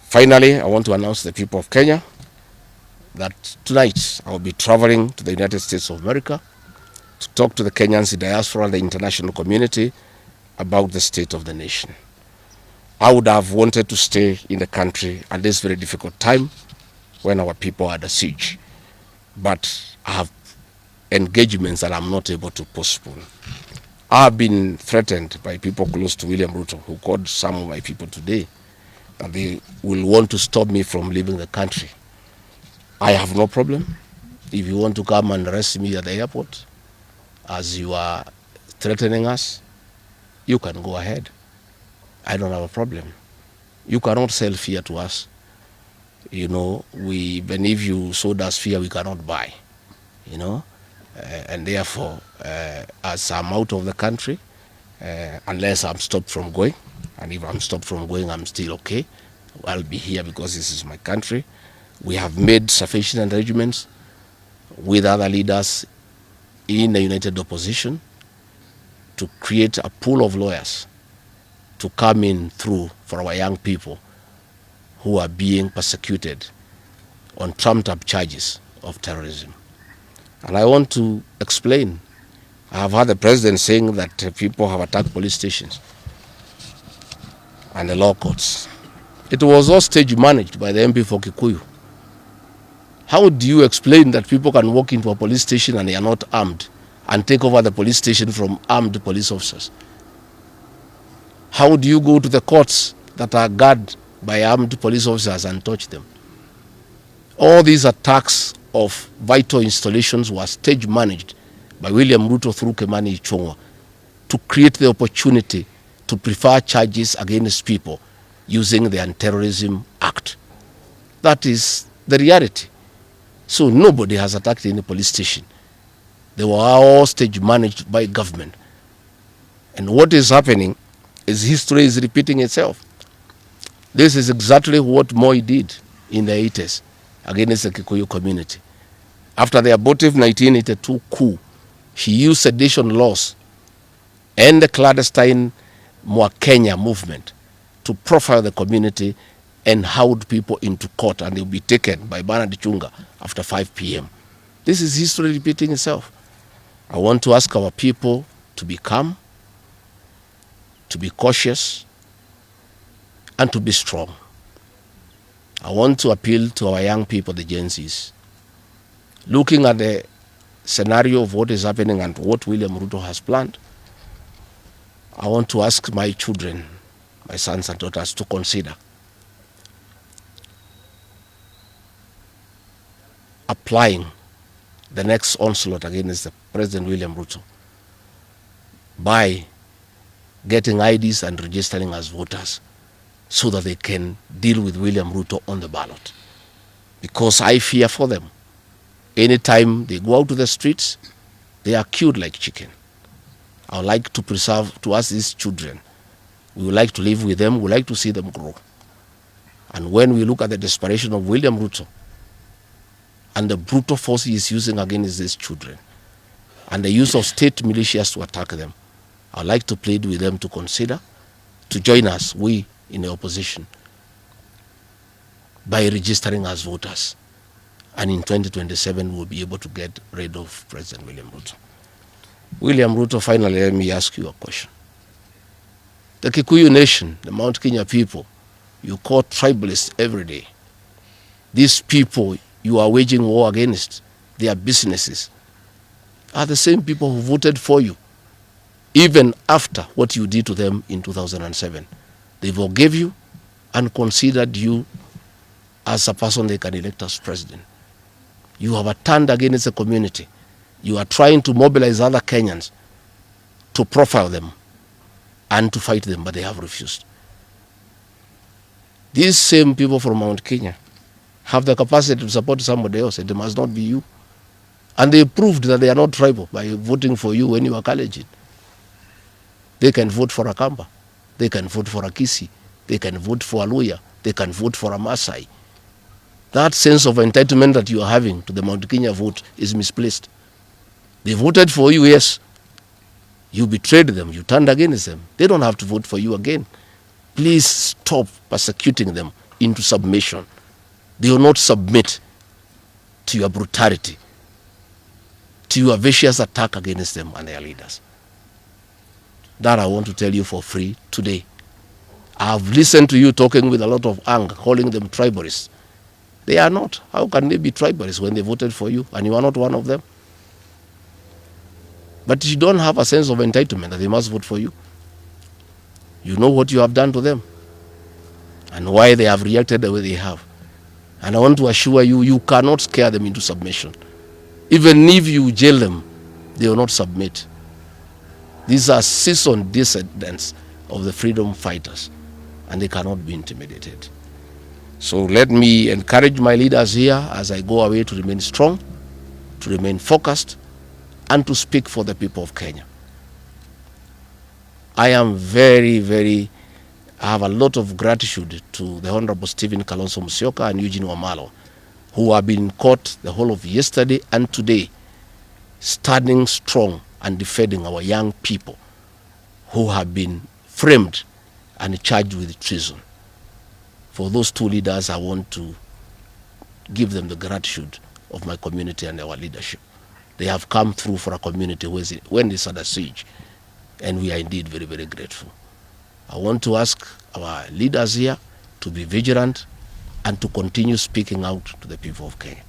Finally, I want to announce to the people of Kenya that tonight I will be traveling to the United States of America to talk to the Kenyans in diaspora and the international community about the state of the nation. I would have wanted to stay in the country at this very difficult time when our people are under siege, but I have engagements that I'm not able to postpone. I have been threatened by people close to William Ruto, who called some of my people today, that they will want to stop me from leaving the country. I have no problem. If you want to come and arrest me at the airport, as you are threatening us, you can go ahead. I don't have a problem. You cannot sell fear to us. You know, even if you sold us fear, we cannot buy. You know, and therefore, as I'm out of the country, unless I'm stopped from going, and if I'm stopped from going, I'm still okay. I'll be here because this is my country. We have made sufficient arrangements with other leaders in the united opposition to create a pool of lawyers to come in through for our young people who are being persecuted on trumped-up charges of terrorism. And I want to explain. I have heard the president saying that people have attacked police stations and the law courts. It was all stage managed by the MP for Kikuyu. How do you explain that people can walk into a police station and they are not armed and take over the police station from armed police officers? How do you go to the courts that are guarded by armed police officers and touch them? All these attacks of vital installations were stage managed by William Ruto through Kimani Ichung'wah to create the opportunity to prefer charges against people using the Anti-Terrorism Act. That is the reality. So nobody has attacked any police station. They were all stage managed by government. And what is happening is history is repeating itself. This is exactly what Moi did in the 80s against the Kikuyu community. After the abortive 1982 coup, he used sedition laws and the clandestine Kenya movement to profile the community and hold people into court, and they'll be taken by Bernard Chunga after 5 p.m. This is history repeating itself. I want to ask our people to be calm, to be cautious, and to be strong. I want to appeal to our young people, the Gen Zs. Looking at the scenario of what is happening and what William Ruto has planned, I want to ask my children, my sons and daughters, to consider applying the next onslaught against the President William Ruto by getting IDs and registering as voters so that they can deal with William Ruto on the ballot. Because I fear for them. Anytime they go out to the streets, they are killed like chicken. I would like to preserve to us these children. We would like to live with them. We would like to see them grow. And when we look at the desperation of William Ruto and the brutal force he is using against these children and the use of state militias to attack them, I would like to plead with them to consider, to join us, we in the opposition, by registering as voters. And in 2027, we'll be able to get rid of President William Ruto. William Ruto, finally, let me ask you a question. The Kikuyu nation, the Mount Kenya people, you call tribalists every day. These people you are waging war against, their businesses, are the same people who voted for you, even after what you did to them in 2007. They forgave you and considered you as a person they can elect as president. You have turned against the community. You are trying to mobilize other Kenyans to profile them and to fight them, but they have refused. These same people from Mount Kenya have the capacity to support somebody else, and it must not be you. And they proved that they are not tribal by voting for you when you are Kalenjin. They can vote for a Kamba. They can vote for a Kisi. They can vote for a Luya. They can vote for a Maasai. That sense of entitlement that you are having to the Mount Kenya vote is misplaced. They voted for you, yes. You betrayed them. You turned against them. They don't have to vote for you again. Please stop persecuting them into submission. They will not submit to your brutality, to your vicious attack against them and their leaders. That I want to tell you for free today. I've listened to you talking with a lot of anger, calling them tribalists. They are not. How can they be tribalists when they voted for you and you are not one of them? But you don't have a sense of entitlement that they must vote for you. You know what you have done to them and why they have reacted the way they have. And I want to assure you, you cannot scare them into submission. Even if you jail them, they will not submit. These are seasoned descendants of the freedom fighters, and they cannot be intimidated. So let me encourage my leaders here as I go away to remain strong, to remain focused, and to speak for the people of Kenya. I am I have a lot of gratitude to the Honorable Stephen Kalonzo Musyoka and Eugene Wamalwa, who have been in court the whole of yesterday and today, standing strong and defending our young people who have been framed and charged with treason. For those two leaders, I want to give them the gratitude of my community and our leadership. They have come through for a community when it's under siege, and we are indeed very grateful. I want to ask our leaders here to be vigilant and to continue speaking out to the people of Kenya.